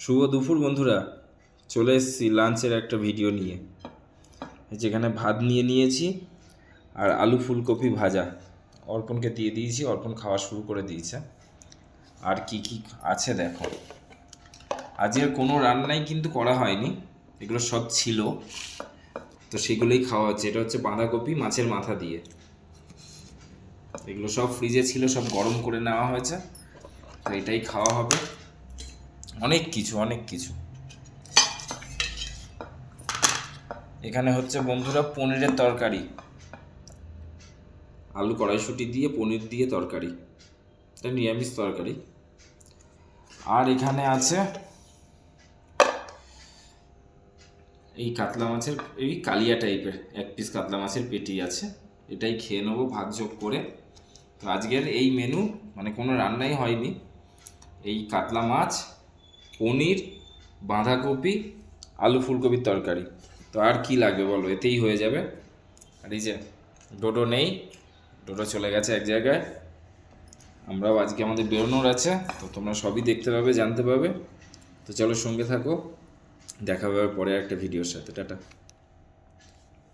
শুভ দুপুর বন্ধুরা, চলে এসেছি লাঞ্চের একটা ভিডিও নিয়ে। যেখানে ভাত নিয়ে নিয়েছি আর আলু ফুলকপি ভাজা অর্পণকে দিয়ে দিয়েছি, অর্পণ খাওয়া শুরু করে দিয়েছে। আর কি কি আছে দেখো। আজকের কোনো রান্নাই কিন্তু করা হয়নি, এগুলো সব ছিল, তো সেগুলোই খাওয়া হচ্ছে। এটা হচ্ছে বাঁধাকপি মাছের মাথা দিয়ে, এগুলো সব ফ্রিজে ছিল, সব গরম করে নেওয়া হয়েছে, তো এটাই খাওয়া হবে। অনেক কিছু। এখানে হচ্ছে বন্ধুরা পনিরের তরকারি, আলু কড়াইশুঁটি দিয়ে পনির দিয়ে তরকারি, এটা নিরামিষ তরকারি। আর এখানে আছে এই কাতলা মাছের, এই কালিয়া টাইপের এক পিস কাতলা মাছের পেটি আছে, এটাই খেয়ে নেবো ভাত যোগ করে। তো আজকের এই মেনু, মানে কোনো রান্নাই হয়নি, এই কাতলা মাছ, পনির, বাঁধাকপি, আলু ফুলকপির তরকারি। তো আর কি লাগবে বলো, এতেই হয়ে যাবে। আর এই যে ডোডো নেই, ডোডো চলে গেছে এক জায়গায়, আমরাও আজকে আমাদের বেরোনোর আছে, তো তোমরা সবই দেখতে পাবে, জানতে পাবে। তো চলো সঙ্গে থাকো, দেখা হবে পরে একটা ভিডিওর সাথে। টাটা।